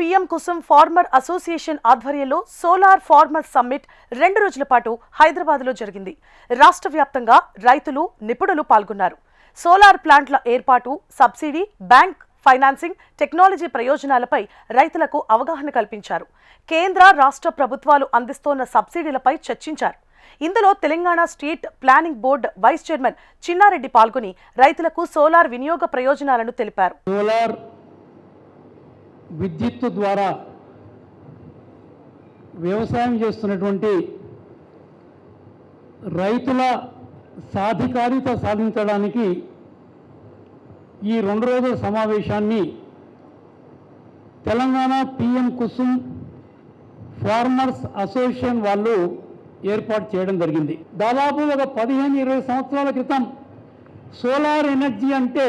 PM Kusum farmer association ఆధ్వర్యంలో solar farmer summit 2 రోజుల పాటు హైదరాబాద్లో జరిగింది. రాష్ట్ర వ్యాప్తంగా రైతులు, నిపుణులు పాల్గొన్నారు. సోలార్ ప్లాంట్ల ఏర్పాటు, సబ్సిడీ, బ్యాంక్ ఫైనాన్సింగ్, టెక్నాలజీ ప్రయోజనాలపై రైతులకు అవగాహన కల్పించారు. కేంద్ర, రాష్ట్ర ప్రభుత్వాలు అందిస్తోన్న సబ్సిడీలపై చర్చించారు. ఇందులో Telangana state planning board vice chairman Chinna Reddy పాల్గొని రైతులకు సోలార్ వినియోగ ప్రయోజనాలను తెలిపారు. సోలార్ విద్యుత్తు ద్వారా వ్యవసాయం చేస్తున్నటువంటి రైతుల సాధికారిత సాధించడానికి ఈ 2 రోజుల సమావేశాన్ని Telangana PM Kusum farmers association వాళ్ళు ఏర్పాటు చేయడం జరిగింది. దాదాపు ఒక 15-20 సంవత్సరాల క్రితం సోలార్ ఎనర్జీ అంటే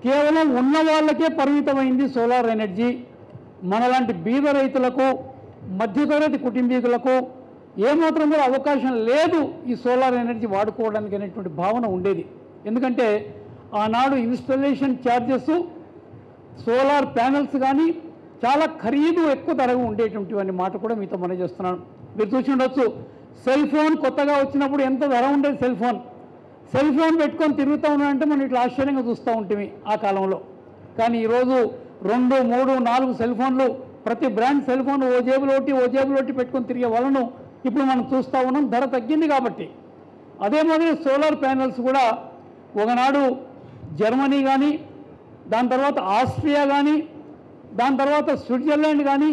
కేవలం ఉన్న వాళ్ళకే పరిమితమైంది. సోలార్ ఎనర్జీ మనలాంటి బీద రైతులకు, మధ్యతరగతి కుటుంబీకులకు ఏమాత్రం కూడా అవకాశం లేదు ఈ సోలార్ ఎనర్జీ వాడుకోవడానికి అనేటువంటి భావన ఉండేది. ఎందుకంటే ఆనాడు ఇన్స్టాలేషన్ ఛార్జెస్, సోలార్ ప్యానెల్స్ కానీ చాలా ఖరీదు, ఎక్కువ ధరగా ఉండేటువంటివన్నీ మాట కూడా మీతో మనం చేస్తున్నాను. మీరు చూసి ఉండొచ్చు, సెల్ ఫోన్ కొత్తగా వచ్చినప్పుడు ఎంత ధర ఉండేది. సెల్ ఫోన్ పెట్టుకొని తిరుగుతూ ఉన్నారంటే మనం ఇట్లా ఆశ్చర్యంగా చూస్తూ ఉంటుంది ఆ కాలంలో. కానీ ఈరోజు 2, 3, 4 సెల్ ఫోన్లు, ప్రతి బ్రాండ్ సెల్ ఫోన్ ఓ జేబులోటి పెట్టుకొని తిరిగే వాళ్ళను ఇప్పుడు మనం చూస్తూ ఉన్నాం. ధర తగ్గింది కాబట్టి. అదే మాదిరి సోలార్ ప్యానెల్స్ కూడా ఒకనాడు జర్మనీ కానీ, దాని తర్వాత ఆస్ట్రియా కానీ, దాని తర్వాత స్విట్జర్లాండ్ కానీ,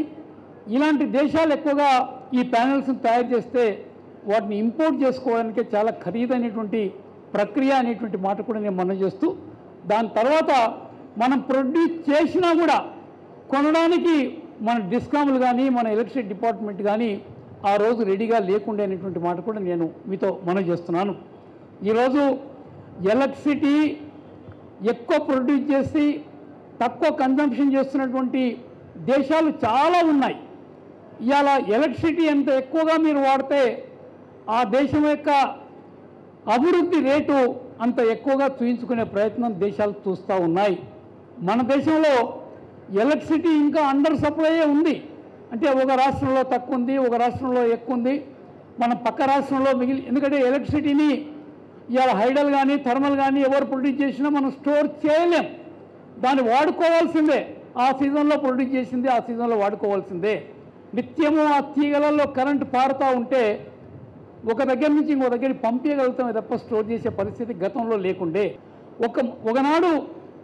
ఇలాంటి దేశాలు ఎక్కువగా ఈ ప్యానెల్స్ని తయారు చేస్తే వాటిని ఇంపోర్ట్ చేసుకోవడానికి చాలా ఖరీదైనటువంటి ప్రక్రియ అనేటువంటి మాట కూడా నేను మనం చేస్తూ, దాని తర్వాత మనం ప్రొడ్యూస్ చేసినా కూడా కొనడానికి మన డిస్కామ్లు కానీ, మన ఎలక్ట్రిసిటీ డిపార్ట్మెంట్ కానీ ఆ రోజు రెడీగా లేకుండే అనేటువంటి మాట కూడా నేను మీతో మనం చేస్తున్నాను. ఈరోజు ఎలక్ట్రిసిటీ ఎక్కువ ప్రొడ్యూస్ చేసి తక్కువ కన్జంప్షన్ చేస్తున్నటువంటి దేశాలు చాలా ఉన్నాయి. ఇవాళ ఎలక్ట్రిసిటీ ఎంత ఎక్కువగా మీరు వాడితే ఆ దేశం యొక్క అభివృద్ధి రేటు అంత ఎక్కువగా చూయించుకునే ప్రయత్నం దేశాలు చూస్తూ ఉన్నాయి. మన దేశంలో ఎలక్ట్రిసిటీ ఇంకా అండర్ సప్లైయే ఉంది. అంటే ఒక రాష్ట్రంలో తక్కువ ఉంది, ఒక రాష్ట్రంలో ఎక్కువ ఉంది, మన పక్క రాష్ట్రంలో ఎందుకంటే ఎలక్ట్రిసిటీని ఇవాళ హైడల్ కానీ, థర్మల్ కానీ ఎవరు ప్రొడ్యూస్ చేసినా మనం స్టోర్ చేయలేం. దాన్ని వాడుకోవాల్సిందే. ఆ సీజన్లో ప్రొడ్యూస్ చేసింది ఆ సీజన్లో వాడుకోవాల్సిందే. నిత్యము ఆ తీగలలో కరెంటు పారుతూ ఉంటే ఒక దగ్గర నుంచి ఇంకో దగ్గరికి పంపించగలుగుతామే తప్ప స్టోర్ చేసే పరిస్థితి గతంలో లేకుండే. ఒకనాడు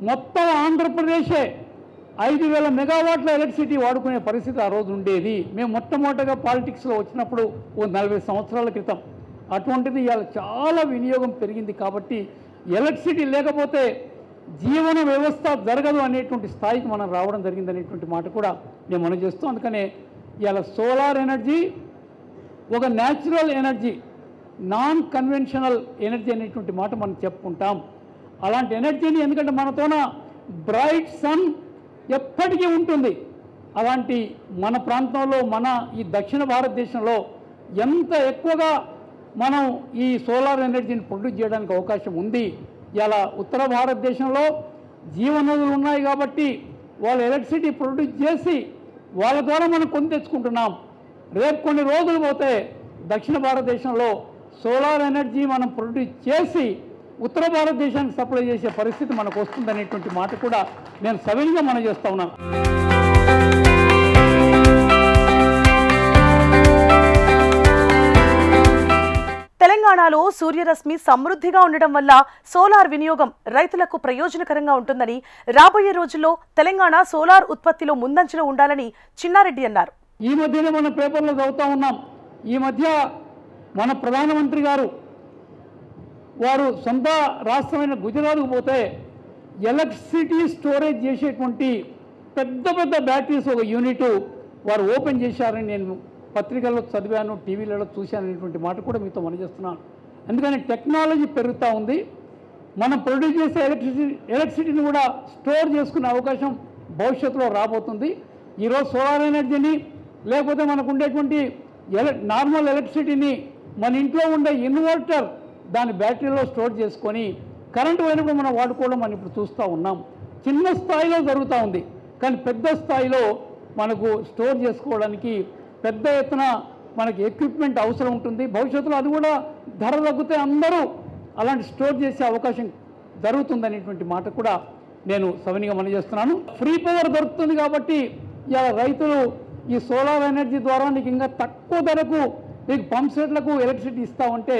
మొత్తం ఆంధ్రప్రదేశే 5,000 మెగావాట్ల ఎలక్ట్రిసిటీ వాడుకునే పరిస్థితి ఆ రోజు ఉండేది. మేము మొట్టమొదటిగా పాలిటిక్స్లో వచ్చినప్పుడు ఓ 40 సంవత్సరాల క్రితం. అటువంటిది ఇవాళ చాలా వినియోగం పెరిగింది. కాబట్టి ఎలక్ట్రిసిటీ లేకపోతే జీవన వ్యవస్థ జరగదు అనేటువంటి స్థాయికి మనం రావడం జరిగింది అనేటువంటి మాట కూడా నేను మనం చేస్తాం. అందుకనే ఇవాళ సోలార్ ఎనర్జీ ఒక natural energy, non conventional energy అనేటువంటి మాట మనం చెప్పుకుంటాం. అలాంటి ఎనర్జీని, ఎందుకంటే మనతోన బ్రైట్ సన్ ఎప్పటికీ ఉంటుంది. అలాంటి మన ప్రాంతంలో, మన ఈ దక్షిణ భారతదేశంలో ఎంత ఎక్కువగా మనం ఈ సోలార్ ఎనర్జీని ప్రొడ్యూస్ చేయడానికి అవకాశం ఉంది. ఇలా ఉత్తర భారతదేశంలో జీవనదులు ఉన్నాయి కాబట్టి వాళ్ళు ఎలక్ట్రిసిటీ ప్రొడ్యూస్ చేసి వాళ్ళ ద్వారా మనం కొని తెచ్చుకుంటున్నాం. రేపు కొన్ని రోజులు పోతే దక్షిణ భారతదేశంలో సోలార్ ఎనర్జీ మనం ప్రొడ్యూస్ చేసి ఉత్తర భారతదేశానికి సప్లై చేసే పరిస్థితి మనకు వస్తుందనేటువంటి మాట కూడా నేను సవినయంగా మనం చేస్తూ ఉన్నాను. తెలంగాణలో సూర్యరశ్మి సమృద్ధిగా ఉండడం వల్ల సోలార్ వినియోగం రైతులకు ప్రయోజనకరంగా ఉంటుందని, రాబోయే రోజుల్లో తెలంగాణ సోలార్ ఉత్పత్తిలో ముందంజలో ఉండాలని చిన్నారెడ్డి అన్నారు. ఈ మధ్యనే మన పేపర్లో చదువుతూ ఉన్నాం. ఈ మధ్య మన ప్రధానమంత్రి గారు వారు సొంత రాష్ట్రమైన గుజరాత్కు పోతే ఎలక్ట్రిసిటీ స్టోరేజ్ చేసేటువంటి పెద్ద పెద్ద బ్యాటరీస్ ఒక యూనిట్ వారు ఓపెన్ చేశారని నేను పత్రికల్లో చదివాను, టీవీలలో చూశాను అనేటువంటి మాట కూడా మీతో మనం చేస్తున్నాను. ఎందుకని టెక్నాలజీ పెరుగుతూ ఉంది. మనం ప్రొడ్యూస్ చేసే ఎలక్ట్రిసిటీని కూడా స్టోర్ చేసుకునే అవకాశం భవిష్యత్తులో రాబోతుంది. ఈరోజు సోలార్ ఎనర్జీని, లేకపోతే మనకు ఉండేటువంటి నార్మల్ ఎలక్ట్రిసిటీని మన ఇంట్లో ఉండే ఇన్వర్టర్ దాని బ్యాటరీలో స్టోర్ చేసుకొని కరెంటు పోయినప్పుడు మనం వాడుకోవడం మనం ఇప్పుడు చూస్తూ ఉన్నాం. చిన్న స్థాయిలో జరుగుతూ ఉంది, కానీ పెద్ద స్థాయిలో మనకు స్టోర్ చేసుకోవడానికి పెద్ద ఎత్తున మనకి ఎక్విప్మెంట్ అవసరం ఉంటుంది. భవిష్యత్తులో అది కూడా ధర తగ్గితే అందరూ అలాంటి స్టోర్ చేసే అవకాశం జరుగుతుందనేటువంటి మాట కూడా నేను సవినీగా మనవి చేస్తున్నాను. ఫ్రీ పవర్ దొరుకుతుంది కాబట్టి ఇలా రైతులు ఈ సోలార్ ఎనర్జీ ద్వారా నీకు ఇంకా తక్కువ ధరకు మీకు పంప్ సెట్లకు ఎలక్ట్రిసిటీ ఇస్తామంటే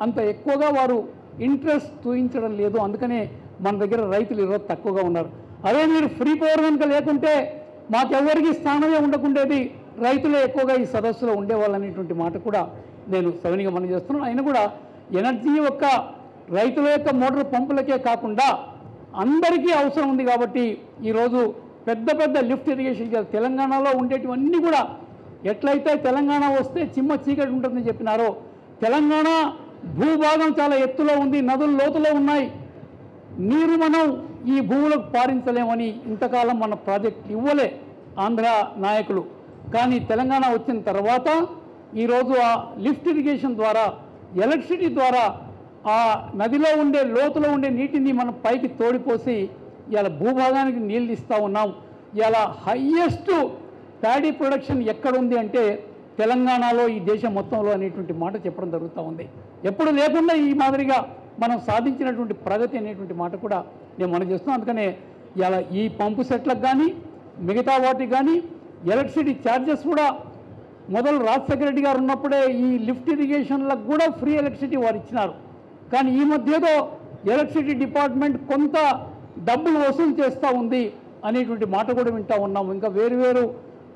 అంత ఎక్కువగా వారు ఇంట్రెస్ట్ చూపించడం లేదు. అందుకనే మన దగ్గర రైతులు ఈరోజు తక్కువగా ఉన్నారు. అదే మీరు ఫ్రీ పవర్ కనుక లేకుంటే మాకెవరికి స్థానమే ఉండకుండేది, రైతులే ఎక్కువగా ఈ సదస్సులో ఉండేవాళ్ళు అనేటువంటి మాట కూడా నేను సవినీగా మనవి చేస్తున్నాను. అయినా కూడా ఎనర్జీ యొక్క రైతుల యొక్క మోటార్ పంపులకే కాకుండా అందరికీ అవసరం ఉంది కాబట్టి ఈరోజు పెద్ద పెద్ద లిఫ్ట్ ఇరిగేషన్ తెలంగాణలో ఉండేటివన్నీ కూడా ఎట్లయితే తెలంగాణ వస్తే చిమ్మ చీకటి ఉంటుందని చెప్పినారో, తెలంగాణ భూభాగం చాలా ఎత్తులో ఉంది, నదులు లోతులో ఉన్నాయి, నీరు మనం ఈ భూములకు పారించలేమని ఇంతకాలం మన ప్రాజెక్ట్ ఇవ్వలే ఆంధ్ర నాయకులు. కానీ తెలంగాణ వచ్చిన తర్వాత ఈరోజు ఆ లిఫ్ట్ ఇరిగేషన్ ద్వారా ఎలక్ట్రిసిటీ ద్వారా ఆ నదిలో ఉండే లోతులో ఉండే నీటిని మనం పైకి తోడిపోసి ఇలా భూభాగానికి నీళ్ళు ఇస్తూ ఉన్నాం. ఇలా హయ్యెస్ట్ ప్యాడీ ప్రొడక్షన్ ఎక్కడుంది అంటే తెలంగాణలో, ఈ దేశం మొత్తంలో అనేటువంటి మాట చెప్పడం జరుగుతూ ఉంది. ఎప్పుడు లేకుండా ఈ మాదిరిగా మనం సాధించినటువంటి ప్రగతి అనేటువంటి మాట కూడా నేను మనం చేస్తున్నాను. అందుకనే ఇలా ఈ పంపు సెట్లకు కానీ మిగతా వాటికి కానీ ఎలక్ట్రిసిటీ ఛార్జెస్ కూడా మొదలు రాజశేఖర రెడ్డి గారు ఉన్నప్పుడే ఈ లిఫ్ట్ ఇరిగేషన్లకు కూడా ఫ్రీ ఎలక్ట్రిసిటీ వారు ఇచ్చినారు. కానీ ఈ మధ్యలో ఎలక్ట్రిసిటీ డిపార్ట్మెంట్ కొంత డబ్బులు వసూలు చేస్తూ ఉంది అనేటువంటి మాట కూడా వింటూ ఉన్నాము. ఇంకా వేరు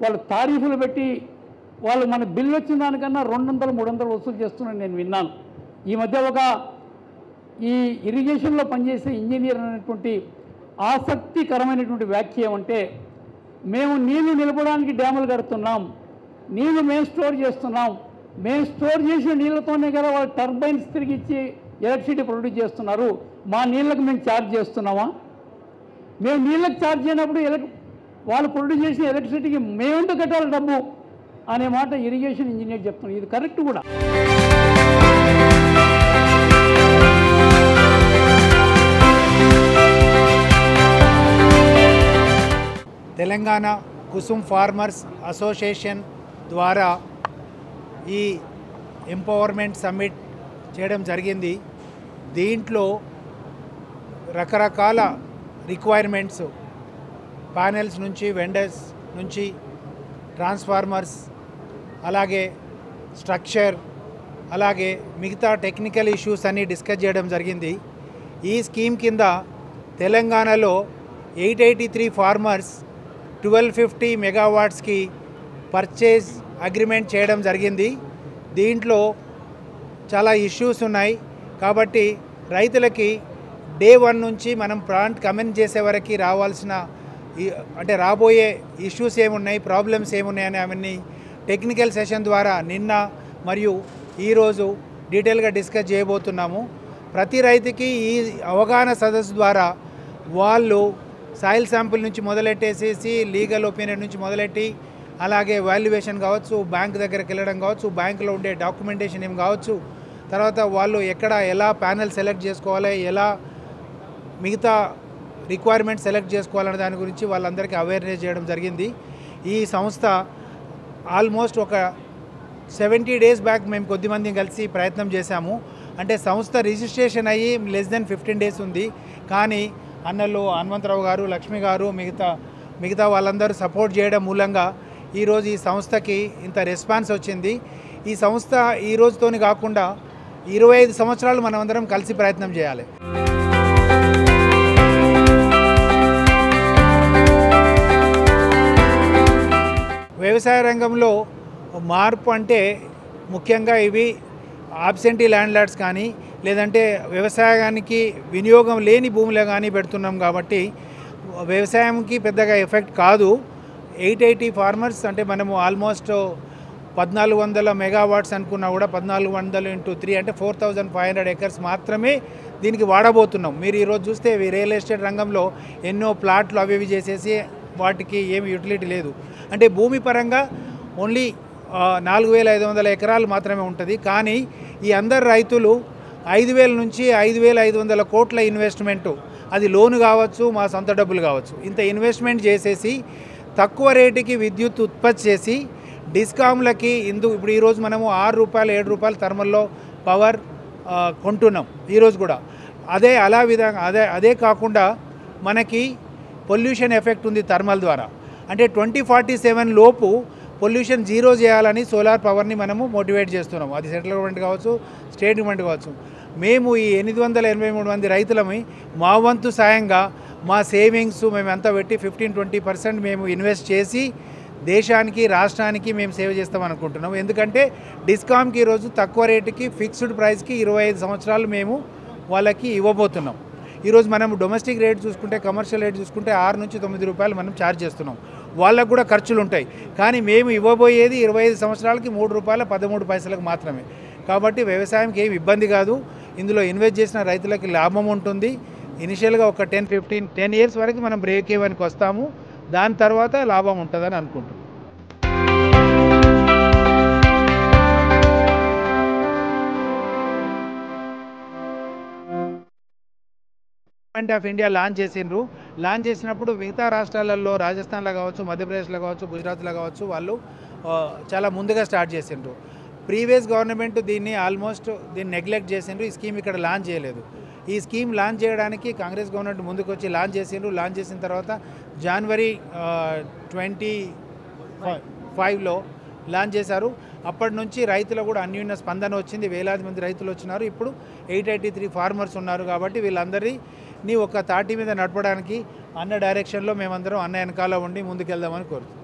వాళ్ళు తారీఫులు పెట్టి వాళ్ళు మన బిల్లు వచ్చిన దానికన్నా 200-300 వసూలు చేస్తున్నారని నేను విన్నాను. ఈ మధ్య ఒక ఈ ఇరిగేషన్లో పనిచేసే ఇంజనీర్ అనేటువంటి ఆసక్తికరమైనటువంటి వ్యాఖ్య ఏమంటే, మేము నీళ్లు నిలపడానికి డ్యాములు కడుతున్నాం, నీళ్లు మేము స్టోర్ చేస్తున్నాం, మేము స్టోర్ చేసిన నీళ్ళతోనే కదా వాళ్ళు టర్బైన్స్ తిరిగిచ్చి ఎలక్ట్రిసిటీ ప్రొడ్యూస్ చేస్తున్నారు, మా నీళ్ళకు మేము ఛార్జ్ చేస్తున్నామా? మేము నీళ్ళకి ఛార్జ్ చేయనప్పుడు వాళ్ళు ప్రొడ్యూస్ చేసిన ఎలక్ట్రిసిటీకి మేమెందుకు కట్టాలి డబ్బు అనే మాట ఇరిగేషన్ ఇంజనీర్ చెప్తున్నారు. ఇది కరెక్ట్ కూడా. తెలంగాణ కుసుమ్ ఫార్మర్స్ అసోసియేషన్ ద్వారా ఈ ఎంపవర్మెంట్ సమ్మిట్ చేయడం జరిగింది. దీంట్లో రకరకాల రిక్వైర్మెంట్స్ ప్యానెల్స్ నుంచి, వెండర్స్ నుంచి, ట్రాన్స్ఫార్మర్స్, అలాగే స్ట్రక్చర్, అలాగే మిగతా టెక్నికల్ ఇష్యూస్ అన్నీ డిస్కస్ చేయడం జరిగింది. ఈ స్కీమ్ కింద తెలంగాణలో 883 ఫార్మర్స్ 1250 మెగావాట్స్కి పర్చేజ్ అగ్రిమెంట్ చేయడం జరిగింది. దీంట్లో చాలా ఇష్యూస్ ఉన్నాయి కాబట్టి రైతులకి డే 1 నుంచి మనం ప్లాంట్ కమెంట్ చేసే వరకు రావాల్సిన అంటే రాబోయే ఇష్యూస్ ఏమున్నాయి, ప్రాబ్లమ్స్ ఏమున్నాయని అవన్నీ టెక్నికల్ సెషన్ ద్వారా నిన్న మరియు ఈరోజు డీటెయిల్గా డిస్కస్ చేయబోతున్నాము. ప్రతి రైతుకి ఈ అవగాహన సదస్సు ద్వారా వాళ్ళు సాయిల్ శాంపుల్ నుంచి మొదలెట్టేసేసి లీగల్ ఒపీనియన్ నుంచి మొదలెట్టి, అలాగే వాల్యుయేషన్ కావచ్చు, బ్యాంక్ దగ్గరికి వెళ్ళడం కావచ్చు, బ్యాంకులో ఉండే డాక్యుమెంటేషన్ ఏం కావచ్చు, తర్వాత వాళ్ళు ఎక్కడ ఎలా ప్యానెల్ సెలెక్ట్ చేసుకోవాలి, ఎలా మిగతా రిక్వైర్మెంట్ సెలెక్ట్ చేసుకోవాలనే దాని గురించి వాళ్ళందరికీ అవేర్నెస్ చేయడం జరిగింది. ఈ సంస్థ ఆల్మోస్ట్ ఒక 70 డేస్ బ్యాక్ మేము కొద్దిమంది కలిసి ప్రయత్నం చేశాము. అంటే సంస్థ రిజిస్ట్రేషన్ అయ్యి లెస్ దెన్ 15 డేస్ ఉంది. కానీ అన్నలు హనుమంతరావు గారు, లక్ష్మి గారు, మిగతా వాళ్ళందరూ సపోర్ట్ చేయడం మూలంగా ఈరోజు ఈ సంస్థకి ఇంత రెస్పాన్స్ వచ్చింది. ఈ సంస్థ ఈ రోజుతోని కాకుండా 25 సంవత్సరాలు మనమందరం కలిసి ప్రయత్నం చేయాలి. వ్యవసాయ రంగంలో మార్పు అంటే ముఖ్యంగా ఇవి ఆబ్సెంటీ ల్యాండ్ లార్డ్స్ కానీ, లేదంటే వ్యవసాయానికి వినియోగం లేని భూములే కానీ పెడుతున్నాం కాబట్టి వ్యవసాయంకి పెద్దగా ఎఫెక్ట్ కాదు. 880 ఫార్మర్స్ అంటే మనము ఆల్మోస్ట్ 1400 మెగావాట్స్ అనుకున్నా కూడా 1400 × 3 అంటే 4500 ఎకర్స్ మాత్రమే దీనికి వాడబోతున్నాం. మీరు ఈరోజు చూస్తే రియల్ ఎస్టేట్ రంగంలో ఎన్నో ప్లాట్లు అవి చేసేసి వాటికి ఏమి యూటిలిటీ లేదు. అంటే భూమి పరంగా ఓన్లీ 4500 ఎకరాలు మాత్రమే ఉంటుంది. కానీ ఈ అందరు రైతులు 5000 నుంచి 5500 కోట్ల ఇన్వెస్ట్మెంటు, అది లోను కావచ్చు, మా సొంత డబ్బులు కావచ్చు, ఇంత ఇన్వెస్ట్మెంట్ చేసేసి తక్కువ రేటుకి విద్యుత్ ఉత్పత్తి చేసి డిస్కామ్లకి ఇప్పుడు ఈరోజు మనము ₹6 ₹7 థర్మల్లో పవర్ కొంటున్నాం ఈరోజు కూడా. అదే కాకుండా మనకి పొల్యూషన్ ఎఫెక్ట్ ఉంది థర్మల్ ద్వారా. అంటే 2047 లోపు పొల్యూషన్ జీరో చేయాలని సోలార్ పవర్ని మనము మోటివేట్ చేస్తున్నాము. అది సెంట్రల్ గవర్నమెంట్ కావచ్చు, స్టేట్ గవర్నమెంట్ కావచ్చు. మేము ఈ 883 మంది రైతులమి మా వంతు సాయంగా మా సేవింగ్స్ మేమంతా పెట్టి 15-20% మేము ఇన్వెస్ట్ చేసి దేశానికి రాష్ట్రానికి మేము సేవ చేస్తాం అనుకుంటున్నాం. ఎందుకంటే డిస్కామ్కి ఈరోజు తక్కువ రేటుకి ఫిక్స్డ్ ప్రైస్కి 25 సంవత్సరాలు మేము వాళ్ళకి ఇవ్వబోతున్నాం. ఈరోజు మనం డొమెస్టిక్ రేట్ చూసుకుంటే, కమర్షియల్ రేట్ చూసుకుంటే ₹6 నుంచి ₹9 మనం ఛార్జ్ చేస్తున్నాం. వాళ్ళకు కూడా ఖర్చులు ఉంటాయి. కానీ మేము ఇవ్వబోయేది 25 సంవత్సరాలకి ₹3.13 మాత్రమే. కాబట్టి వ్యవసాయంకి ఏమి ఇబ్బంది కాదు. ఇందులో ఇన్వెస్ట్ చేసిన రైతులకి లాభం ఉంటుంది. ఇనిషియల్గా ఒక 10 ఇయర్స్ వరకు మనం బ్రేక్ ఈవెన్కి వస్తాము. దాని తర్వాత లాభం ఉంటుందని అనుకుంటున్నాం. గవర్నమెంట్ ఆఫ్ ఇండియా లాంచ్ చేసినప్పుడు మిగతా రాష్ట్రాలలో రాజస్థాన్లో కావచ్చు, మధ్యప్రదేశ్లో కావచ్చు, గుజరాత్లో కావచ్చు వాళ్ళు చాలా ముందుగా స్టార్ట్ చేసిండ్రు. ప్రీవియస్ గవర్నమెంట్ దీన్ని నెగ్లెక్ట్ చేసిండ్రు. ఈ స్కీమ్ ఇక్కడ లాంచ్ చేయలేదు. ఈ స్కీమ్ లాంచ్ చేయడానికి కాంగ్రెస్ గవర్నమెంట్ ముందుకు వచ్చి లాంచ్ చేసిండ్రు. లాంచ్ చేసిన తర్వాత జనవరి 25లో లాంచ్ చేశారు. అప్పటి నుంచి రైతులు కూడా అన్యూన్య స్పందన వచ్చింది. వేలాది మంది రైతులు వచ్చినారు. ఇప్పుడు 883 ఫార్మర్స్ ఉన్నారు. కాబట్టి వీళ్ళందరినీ ఒక తాటి మీద నడపడానికి అన్న డైరెక్షన్లో మేమందరం అన్న వెనకాల ఉండి ముందుకెళ్దామని కోరుతున్నాం.